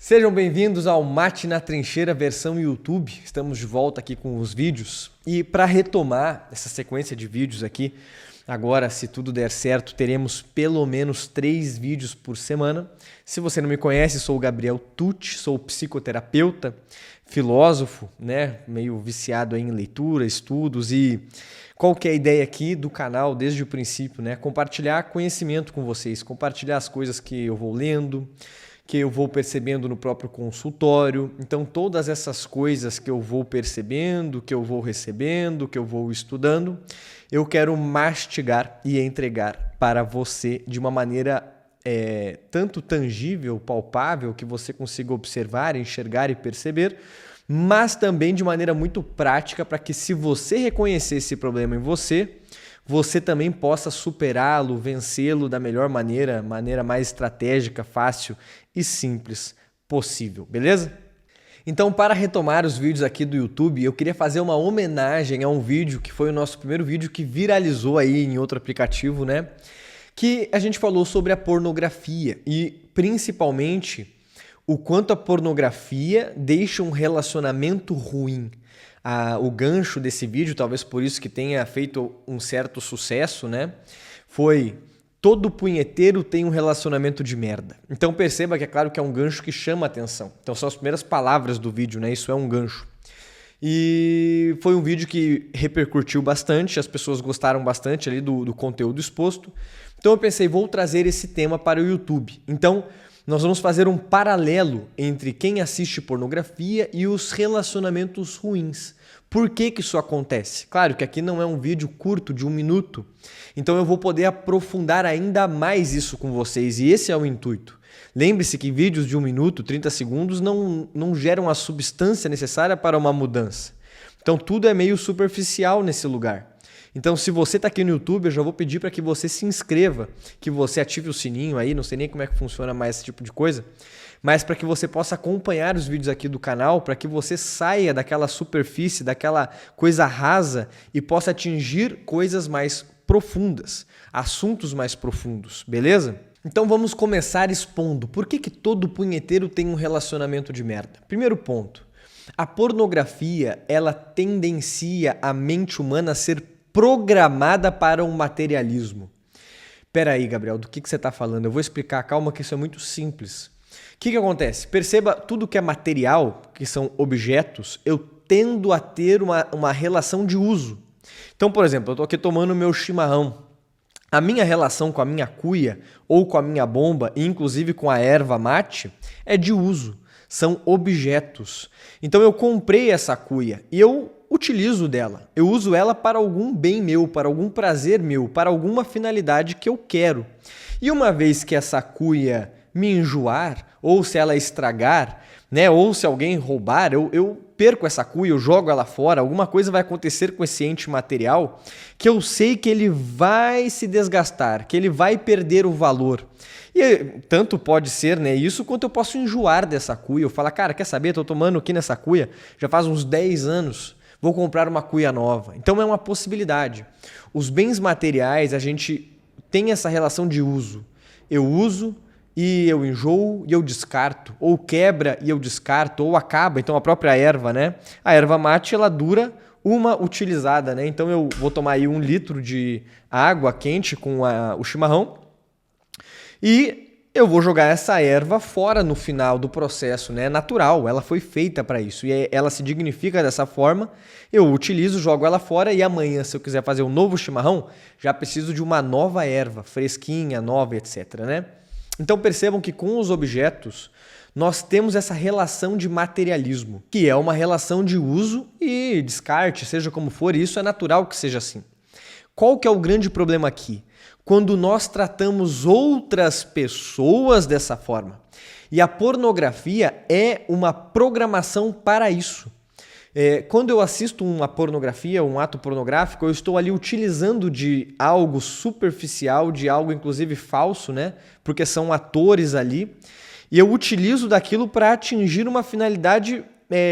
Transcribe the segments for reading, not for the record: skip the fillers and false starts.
Sejam bem-vindos ao Mate na Trincheira versão YouTube. Estamos de volta aqui com os vídeos e para retomar essa sequência de vídeos aqui, agora, se tudo der certo, teremos pelo menos 3 vídeos por semana. Se você não me conhece, sou o Gabriel Tucci, sou psicoterapeuta, filósofo, né, meio viciado em leitura, estudos e qual que é a ideia aqui do canal desde o princípio, né? Compartilhar conhecimento com vocês, compartilhar as coisas que eu vou lendo, que eu vou percebendo no próprio consultório. Então, todas essas coisas que eu vou percebendo, que eu vou recebendo, que eu vou estudando, eu quero mastigar e entregar para você de uma maneira tanto tangível, palpável, que você consiga observar, enxergar e perceber, mas também de maneira muito prática para que, se você reconhecer esse problema em você, você também possa superá-lo, vencê-lo da melhor maneira mais estratégica, fácil e simples possível, beleza? Então, para retomar os vídeos aqui do YouTube, eu queria fazer uma homenagem a um vídeo que foi o nosso primeiro vídeo que viralizou aí em outro aplicativo, né? Que a gente falou sobre a pornografia e, principalmente, o quanto a pornografia deixa um relacionamento ruim. O gancho desse vídeo, talvez por isso que tenha feito um certo sucesso, né? Foi: todo punheteiro tem um relacionamento de merda. Então perceba que é claro que é um gancho que chama atenção. Então são as primeiras palavras do vídeo, né? Isso é um gancho. E foi um vídeo que repercutiu bastante, as pessoas gostaram bastante ali do conteúdo exposto. Então eu pensei, vou trazer esse tema para o YouTube. Então nós vamos fazer um paralelo entre quem assiste pornografia e os relacionamentos ruins. Por que isso acontece? Claro que aqui não é um vídeo curto de 1 minuto, então eu vou poder aprofundar ainda mais isso com vocês, e esse é o intuito. Lembre-se que vídeos de 1 minuto, 30 segundos não geram a substância necessária para uma mudança. Então tudo é meio superficial nesse lugar. Então, se você está aqui no YouTube, eu já vou pedir para que você se inscreva, que você ative o sininho aí, não sei nem como é que funciona mais esse tipo de coisa, mas para que você possa acompanhar os vídeos aqui do canal, para que você saia daquela superfície, daquela coisa rasa e possa atingir coisas mais profundas, assuntos mais profundos, beleza? Então vamos começar expondo por que todo punheteiro tem um relacionamento de merda. Primeiro ponto, a pornografia, ela tendencia a mente humana a ser programada para um materialismo. Pera aí, Gabriel, do que você está falando? Eu vou explicar, calma, que isso é muito simples. O que acontece? Perceba, tudo que é material, que são objetos, eu tendo a ter uma relação de uso. Então, por exemplo, eu estou aqui tomando meu chimarrão. A minha relação com a minha cuia ou com a minha bomba, e inclusive com a erva mate, é de uso. São objetos. Então eu comprei essa cuia e eu utilizo dela. Eu uso ela para algum bem meu, para algum prazer meu, para alguma finalidade que eu quero. E uma vez que essa cuia me enjoar, ou se ela estragar, né, ou se alguém roubar, eu perco essa cuia, eu jogo ela fora, alguma coisa vai acontecer com esse ente material que eu sei que ele vai se desgastar, que ele vai perder o valor. E tanto pode ser, né, isso, quanto eu posso enjoar dessa cuia. Eu falo, cara, quer saber? Estou tomando aqui nessa cuia já faz uns 10 anos. Vou comprar uma cuia nova. Então é uma possibilidade. Os bens materiais, a gente tem essa relação de uso. Eu uso e eu enjoo e eu descarto. Ou quebra e eu descarto. Ou acaba. Então a própria erva, né? A erva mate, ela dura uma utilizada, né? Então eu vou tomar aí 1 litro de água quente com o chimarrão e eu vou jogar essa erva fora no final do processo, né? Natural, ela foi feita para isso e ela se dignifica dessa forma. Eu utilizo, jogo ela fora e amanhã, se eu quiser fazer um novo chimarrão, já preciso de uma nova erva, fresquinha, nova, etc, né? Então percebam que com os objetos nós temos essa relação de materialismo, que é uma relação de uso e descarte, seja como for, e isso é natural que seja assim. Qual que é o grande problema aqui? Quando nós tratamos outras pessoas dessa forma. E a pornografia é uma programação para isso. Quando eu assisto uma pornografia, um ato pornográfico, eu estou ali utilizando de algo superficial, de algo inclusive falso, né? Porque são atores ali. E eu utilizo daquilo para atingir uma finalidade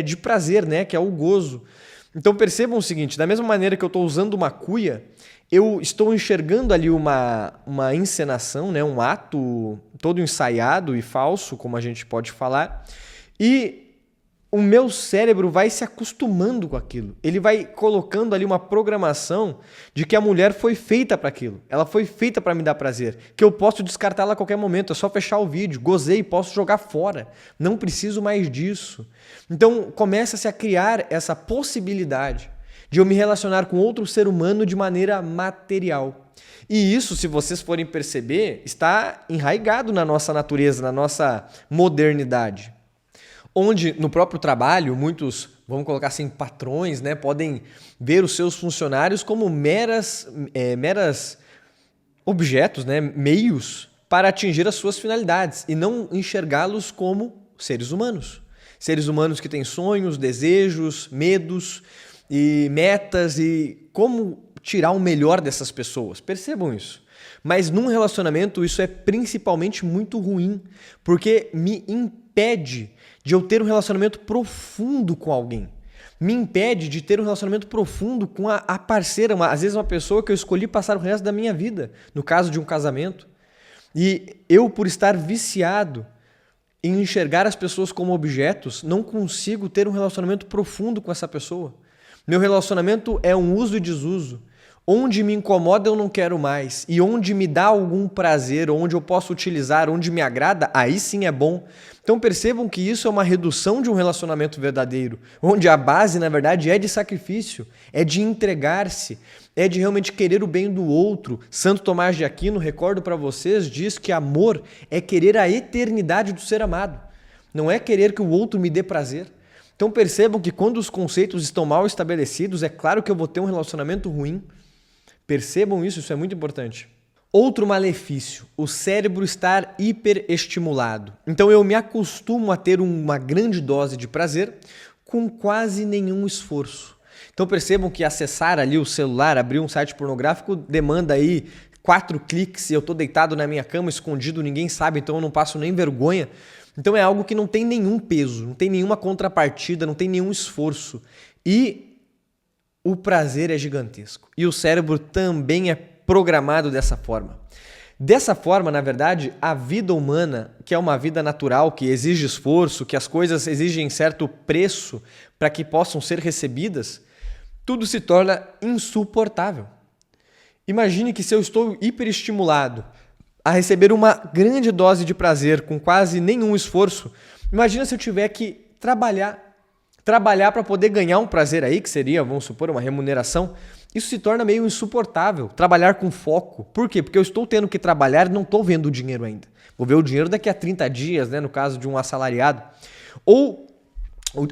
de prazer, né? Que é o gozo. Então percebam o seguinte, da mesma maneira que eu estou usando uma cuia, eu estou enxergando ali uma encenação, né? Um ato todo ensaiado e falso, como a gente pode falar, e o meu cérebro vai se acostumando com aquilo. Ele vai colocando ali uma programação de que a mulher foi feita para aquilo. Ela foi feita para me dar prazer. Que eu posso descartá-la a qualquer momento. É só fechar o vídeo. Gozei, posso jogar fora. Não preciso mais disso. Então começa-se a criar essa possibilidade de eu me relacionar com outro ser humano de maneira material. E isso, se vocês forem perceber, está enraizado na nossa natureza, na nossa modernidade. Onde no próprio trabalho, muitos, vamos colocar assim, patrões, né, podem ver os seus funcionários como meras objetos, né, meios para atingir as suas finalidades e não enxergá-los como seres humanos. Seres humanos que têm sonhos, desejos, medos e metas e como tirar o melhor dessas pessoas. Percebam isso. Mas num relacionamento isso é principalmente muito ruim, porque me impede de eu ter um relacionamento profundo com alguém. Me impede de ter um relacionamento profundo com a parceira, às vezes uma pessoa que eu escolhi passar o resto da minha vida, no caso de um casamento. E eu, por estar viciado em enxergar as pessoas como objetos, não consigo ter um relacionamento profundo com essa pessoa. Meu relacionamento é um uso e desuso. Onde me incomoda eu não quero mais. E onde me dá algum prazer, onde eu posso utilizar, onde me agrada, aí sim é bom. Então percebam que isso é uma redução de um relacionamento verdadeiro, onde a base, na verdade, é de sacrifício, é de entregar-se, é de realmente querer o bem do outro. Santo Tomás de Aquino, recordo para vocês, diz que amor é querer a eternidade do ser amado. Não é querer que o outro me dê prazer. Então percebam que quando os conceitos estão mal estabelecidos, é claro que eu vou ter um relacionamento ruim. Percebam isso, isso é muito importante. Outro malefício, o cérebro estar hiperestimulado. Então eu me acostumo a ter uma grande dose de prazer com quase nenhum esforço. Então percebam que acessar ali o celular, abrir um site pornográfico, demanda aí 4 cliques e eu estou deitado na minha cama, escondido, ninguém sabe, então eu não passo nem vergonha. Então é algo que não tem nenhum peso, não tem nenhuma contrapartida, não tem nenhum esforço. E o prazer é gigantesco. E o cérebro também é programado dessa forma. Dessa forma, na verdade, a vida humana, que é uma vida natural, que exige esforço, que as coisas exigem certo preço para que possam ser recebidas, tudo se torna insuportável. Imagine que se eu estou hiperestimulado a receber uma grande dose de prazer com quase nenhum esforço, imagina se eu tiver que trabalhar para poder ganhar um prazer aí, que seria, vamos supor, uma remuneração. Isso se torna meio insuportável, trabalhar com foco. Por quê? Porque eu estou tendo que trabalhar e não estou vendo o dinheiro ainda. Vou ver o dinheiro daqui a 30 dias, né, no caso de um assalariado. Ou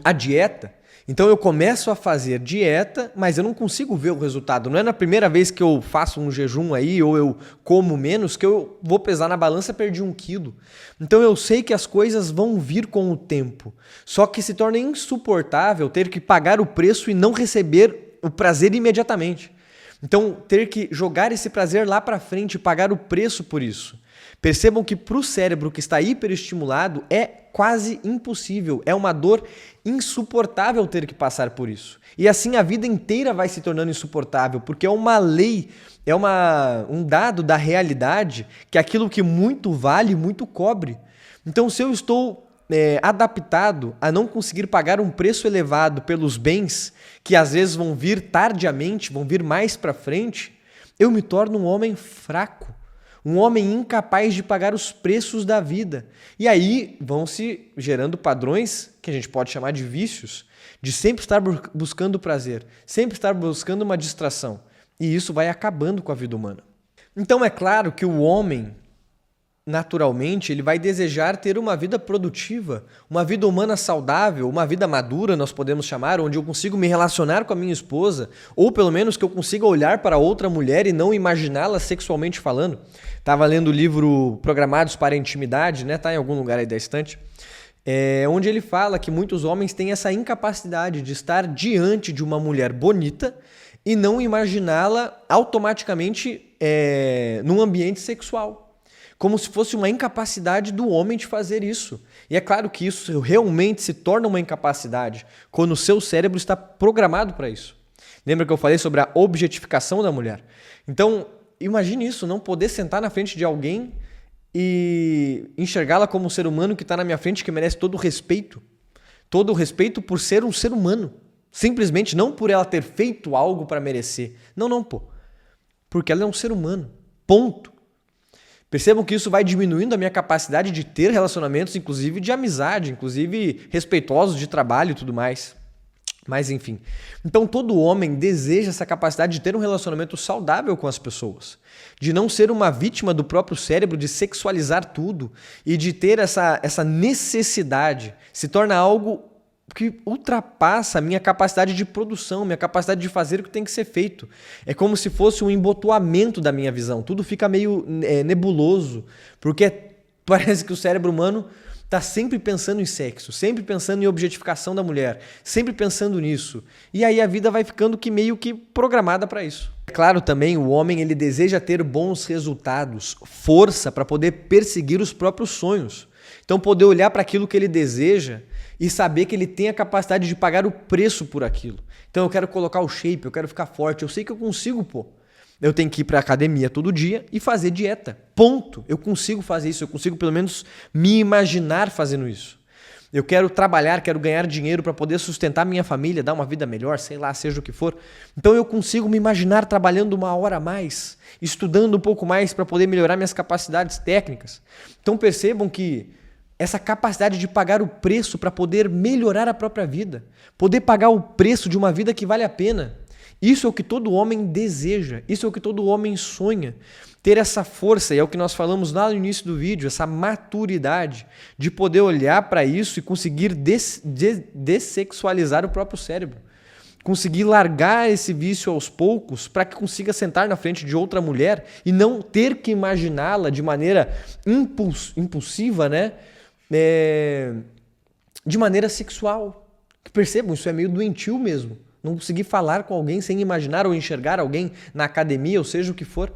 a dieta. Então eu começo a fazer dieta, mas eu não consigo ver o resultado. Não é na primeira vez que eu faço um jejum aí, ou eu como menos, que eu vou pesar na balança e perdi 1 quilo. Então eu sei que as coisas vão vir com o tempo. Só que se torna insuportável ter que pagar o preço e não receber o prazer imediatamente. Então ter que jogar esse prazer lá para frente e pagar o preço por isso. Percebam que para o cérebro que está hiperestimulado é quase impossível, é uma dor insuportável ter que passar por isso. E assim a vida inteira vai se tornando insuportável, porque é uma lei, é um dado da realidade que aquilo que muito vale, muito cobre. Então se eu estou adaptado a não conseguir pagar um preço elevado pelos bens, que às vezes vão vir tardiamente, vão vir mais para frente, eu me torno um homem fraco. Um homem incapaz de pagar os preços da vida. E aí vão se gerando padrões que a gente pode chamar de vícios, de sempre estar buscando prazer, sempre estar buscando uma distração. E isso vai acabando com a vida humana. Então é claro que o homem, naturalmente, ele vai desejar ter uma vida produtiva, uma vida humana saudável, uma vida madura, nós podemos chamar, onde eu consigo me relacionar com a minha esposa, ou pelo menos que eu consiga olhar para outra mulher e não imaginá-la sexualmente falando. Estava lendo o livro Programados para a Intimidade, né? Tá em algum lugar aí da estante, onde ele fala que muitos homens têm essa incapacidade de estar diante de uma mulher bonita e não imaginá-la automaticamente num ambiente sexual. como se fosse uma incapacidade do homem de fazer isso. E é claro que isso realmente se torna uma incapacidade quando o seu cérebro está programado para isso. Lembra que eu falei sobre a objetificação da mulher? Então, imagine isso, não poder sentar na frente de alguém e enxergá-la como um ser humano que está na minha frente, que merece todo o respeito. Todo o respeito por ser um ser humano. Simplesmente não por ela ter feito algo para merecer. Não, pô. Porque ela é um ser humano. Ponto. Percebam que isso vai diminuindo a minha capacidade de ter relacionamentos, inclusive de amizade, inclusive respeitosos de trabalho e tudo mais. Mas enfim. Então todo homem deseja essa capacidade de ter um relacionamento saudável com as pessoas. De não ser uma vítima do próprio cérebro, de sexualizar tudo e de ter essa necessidade. Se torna algo que ultrapassa a minha capacidade de produção, minha capacidade de fazer o que tem que ser feito. É como se fosse um embotoamento da minha visão. Tudo fica meio nebuloso, porque parece que o cérebro humano está sempre pensando em sexo, sempre pensando em objetificação da mulher, sempre pensando nisso. E aí a vida vai ficando que meio que programada para isso. É claro também, o homem ele deseja ter bons resultados, força para poder perseguir os próprios sonhos. Então poder olhar para aquilo que ele deseja e saber que ele tem a capacidade de pagar o preço por aquilo. Então eu quero colocar o shape, eu quero ficar forte, eu sei que eu consigo, pô. Eu tenho que ir para a academia todo dia e fazer dieta. Ponto. Eu consigo fazer isso, eu consigo pelo menos me imaginar fazendo isso. Eu quero trabalhar, quero ganhar dinheiro para poder sustentar minha família, dar uma vida melhor, sei lá, seja o que for. Então eu consigo me imaginar trabalhando 1 hora a mais, estudando um pouco mais para poder melhorar minhas capacidades técnicas. Então percebam que essa capacidade de pagar o preço para poder melhorar a própria vida, poder pagar o preço de uma vida que vale a pena. Isso é o que todo homem deseja, isso é o que todo homem sonha. Ter essa força, e é o que nós falamos lá no início do vídeo, essa maturidade de poder olhar para isso e conseguir dessexualizar o próprio cérebro. Conseguir largar esse vício aos poucos para que consiga sentar na frente de outra mulher e não ter que imaginá-la de maneira impulsiva, né? De maneira sexual. Percebam, isso é meio doentio mesmo. Não conseguir falar com alguém sem imaginar ou enxergar alguém na academia, ou seja o que for.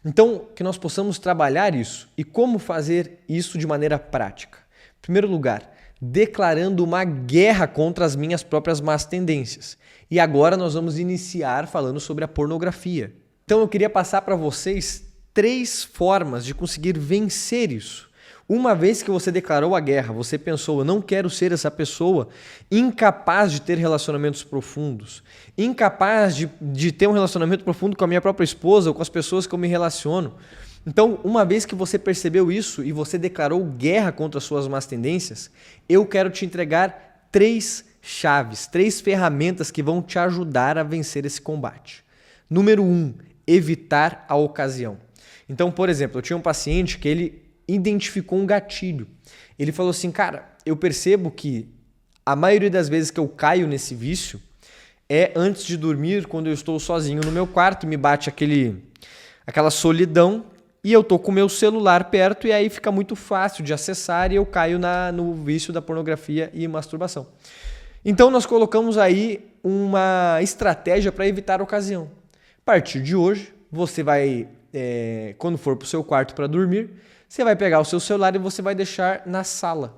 Então, que nós possamos trabalhar isso. E como fazer isso de maneira prática? Em primeiro lugar, declarando uma guerra contra as minhas próprias más tendências. E agora nós vamos iniciar falando sobre a pornografia. Então eu queria passar para vocês 3 formas de conseguir vencer isso. Uma vez que você declarou a guerra, você pensou, eu não quero ser essa pessoa incapaz de ter relacionamentos profundos, incapaz de ter um relacionamento profundo com a minha própria esposa ou com as pessoas que eu me relaciono. Então, uma vez que você percebeu isso e você declarou guerra contra as suas más tendências, eu quero te entregar 3 chaves, 3 ferramentas que vão te ajudar a vencer esse combate. Número 1, evitar a ocasião. Então, por exemplo, eu tinha um paciente que ele identificou um gatilho. Ele falou assim, cara, eu percebo que a maioria das vezes que eu caio nesse vício é antes de dormir, quando eu estou sozinho no meu quarto, me bate aquela solidão e eu tô com o meu celular perto e aí fica muito fácil de acessar e eu caio no vício da pornografia e masturbação. Então nós colocamos aí uma estratégia para evitar a ocasião. A partir de hoje, você vai, quando for para o seu quarto para dormir, você vai pegar o seu celular e você vai deixar na sala.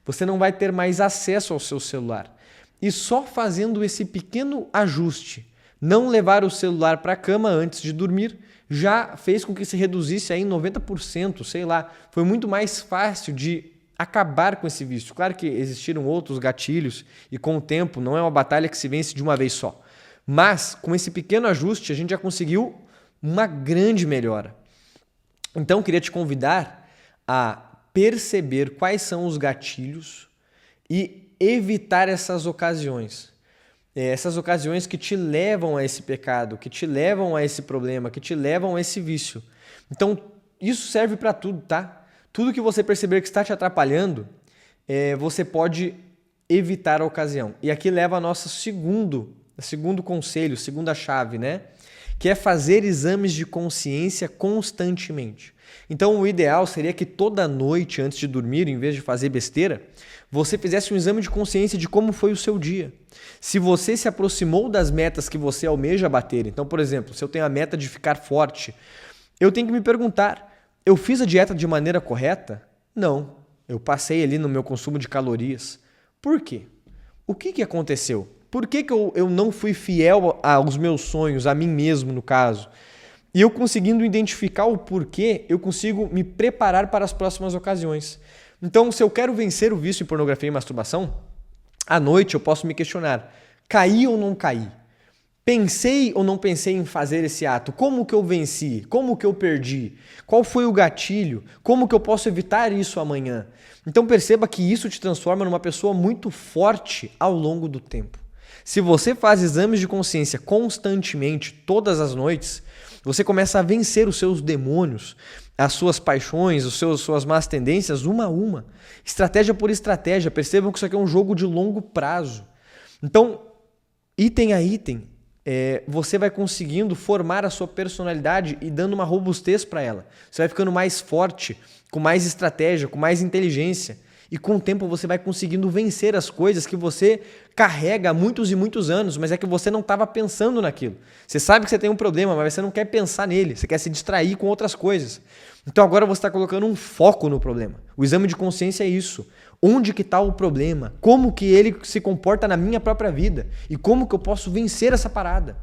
Você não vai ter mais acesso ao seu celular. E só fazendo esse pequeno ajuste, não levar o celular para a cama antes de dormir, já fez com que se reduzisse aí em 90%, sei lá. Foi muito mais fácil de acabar com esse vício. Claro que existiram outros gatilhos e com o tempo não é uma batalha que se vence de uma vez só. Mas com esse pequeno ajuste a gente já conseguiu uma grande melhora. Então, eu queria te convidar a perceber quais são os gatilhos e evitar essas ocasiões. Essas ocasiões que te levam a esse pecado, que te levam a esse problema, que te levam a esse vício. Então, isso serve para tudo, tá? Tudo que você perceber que está te atrapalhando, você pode evitar a ocasião. E aqui leva a nosso segundo conselho, segunda chave, né? Que é fazer exames de consciência constantemente. Então, o ideal seria que toda noite, antes de dormir, em vez de fazer besteira, você fizesse um exame de consciência de como foi o seu dia. Se você se aproximou das metas que você almeja bater, então, por exemplo, se eu tenho a meta de ficar forte, eu tenho que me perguntar, Eu fiz a dieta de maneira correta? Não. Eu passei ali no meu consumo de calorias. Por quê? O que aconteceu? Por que eu não fui fiel aos meus sonhos, a mim mesmo no caso? E eu conseguindo identificar o porquê, eu consigo me preparar para as próximas ocasiões. Então, se eu quero vencer o vício em pornografia e masturbação, à noite eu posso me questionar, caí ou não caí? Pensei ou não pensei em fazer esse ato? Como que eu venci? Como que eu perdi? Qual foi o gatilho? Como que eu posso evitar isso amanhã? Então perceba que isso te transforma numa pessoa muito forte ao longo do tempo. Se você faz exames de consciência constantemente, todas as noites, você começa a vencer os seus demônios, as suas paixões, suas más tendências, uma a uma. Estratégia por estratégia. Percebam que isso aqui é um jogo de longo prazo. Então, item a item, você vai conseguindo formar a sua personalidade e dando uma robustez para ela. Você vai ficando mais forte, com mais estratégia, com mais inteligência. E com o tempo você vai conseguindo vencer as coisas que você carrega há muitos e muitos anos, mas é que você não estava pensando naquilo. Você sabe que você tem um problema, mas você não quer pensar nele, você quer se distrair com outras coisas. Então agora você está colocando um foco no problema. O exame de consciência é isso. Onde que está o problema? Como que ele se comporta na minha própria vida? E como que eu posso vencer essa parada?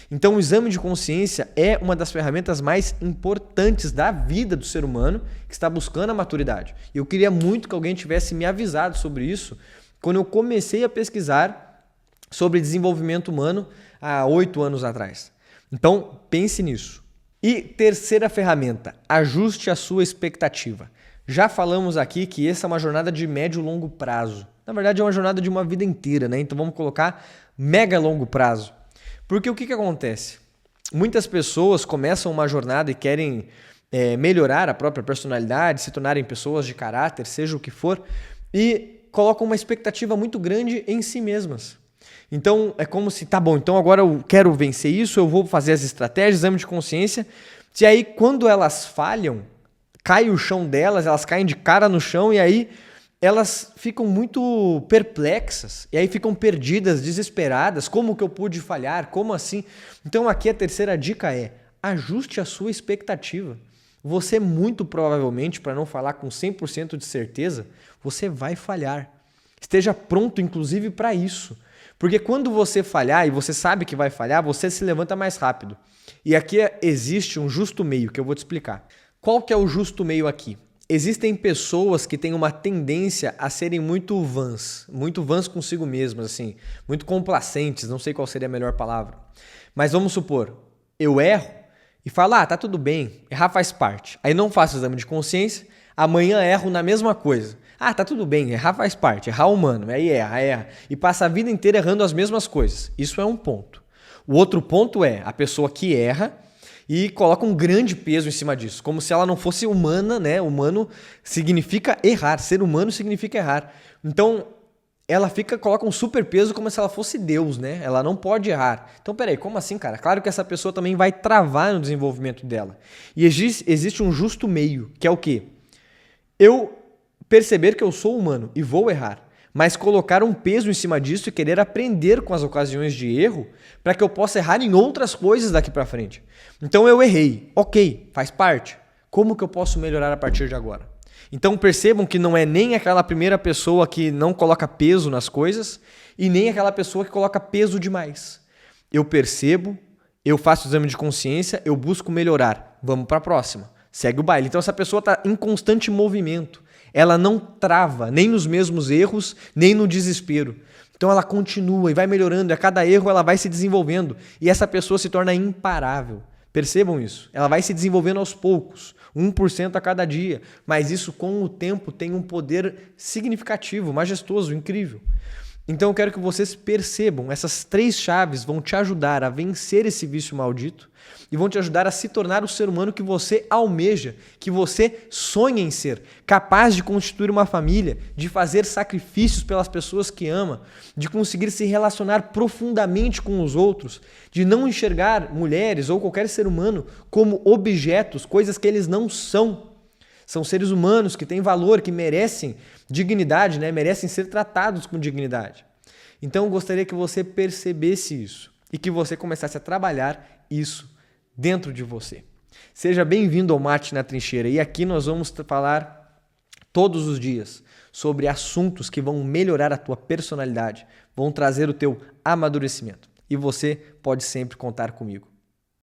Então o exame de consciência é uma das ferramentas mais importantes da vida do ser humano que está buscando a maturidade. E eu queria muito que alguém tivesse me avisado sobre isso quando eu comecei a pesquisar sobre desenvolvimento humano há 8 anos atrás. Então pense nisso. E terceira ferramenta, ajuste a sua expectativa. Já falamos aqui que essa é uma jornada de médio e longo prazo. Na verdade é uma jornada de uma vida inteira, né? Então vamos colocar mega longo prazo. Porque o que acontece? Muitas pessoas começam uma jornada e querem melhorar a própria personalidade, se tornarem pessoas de caráter, seja o que for, e colocam uma expectativa muito grande em si mesmas. Então é como se, tá bom, então agora eu quero vencer isso, eu vou fazer as estratégias, exame de consciência, e aí quando elas falham, cai o chão delas, elas caem de cara no chão e aí elas ficam muito perplexas e aí ficam perdidas, desesperadas. Como que eu pude falhar? Como assim? Então aqui a terceira dica é ajuste a sua expectativa. Você muito provavelmente, para não falar com 100% de certeza, você vai falhar. Esteja pronto inclusive para isso. Porque quando você falhar e você sabe que vai falhar, você se levanta mais rápido. E aqui existe um justo meio que eu vou te explicar. Qual que é o justo meio aqui? Existem pessoas que têm uma tendência a serem muito vãs consigo mesmas, assim, muito complacentes, não sei qual seria a melhor palavra. Mas vamos supor, eu erro e falo, tá tudo bem, errar faz parte. Aí não faço exame de consciência, amanhã erro na mesma coisa. Tá tudo bem, errar faz parte, errar é humano, aí erra. E passa a vida inteira errando as mesmas coisas. Isso é um ponto. O outro ponto é a pessoa que erra e coloca um grande peso em cima disso, como se ela não fosse humana, né? Humano significa errar, ser humano significa errar. Então, ela coloca um super peso como se ela fosse Deus, né? Ela não pode errar. Então, peraí, como assim, cara? Claro que essa pessoa também vai travar no desenvolvimento dela. E existe um justo meio, que é o quê? Eu perceber que eu sou humano e vou errar, mas colocar um peso em cima disso e querer aprender com as ocasiões de erro para que eu possa errar em outras coisas daqui para frente. Então eu errei, ok, faz parte. Como que eu posso melhorar a partir de agora? Então percebam que não é nem aquela primeira pessoa que não coloca peso nas coisas e nem aquela pessoa que coloca peso demais. Eu percebo, eu faço o exame de consciência, eu busco melhorar. Vamos para a próxima. Segue o baile. Então essa pessoa está em constante movimento. Ela não trava nem nos mesmos erros, nem no desespero. Então ela continua e vai melhorando, e a cada erro ela vai se desenvolvendo. E essa pessoa se torna imparável. Percebam isso. Ela vai se desenvolvendo aos poucos, 1% a cada dia. Mas isso com o tempo tem um poder significativo, majestoso, incrível. Então eu quero que vocês percebam, essas 3 chaves vão te ajudar a vencer esse vício maldito e vão te ajudar a se tornar o ser humano que você almeja, que você sonha em ser, capaz de constituir uma família, de fazer sacrifícios pelas pessoas que ama, de conseguir se relacionar profundamente com os outros, de não enxergar mulheres ou qualquer ser humano como objetos, coisas que eles não são. São seres humanos que têm valor, que merecem dignidade, né? Merecem ser tratados com dignidade. Então eu gostaria que você percebesse isso e que você começasse a trabalhar isso dentro de você. Seja bem-vindo ao Mate na Trincheira e aqui nós vamos falar todos os dias sobre assuntos que vão melhorar a tua personalidade, vão trazer o teu amadurecimento. E você pode sempre contar comigo.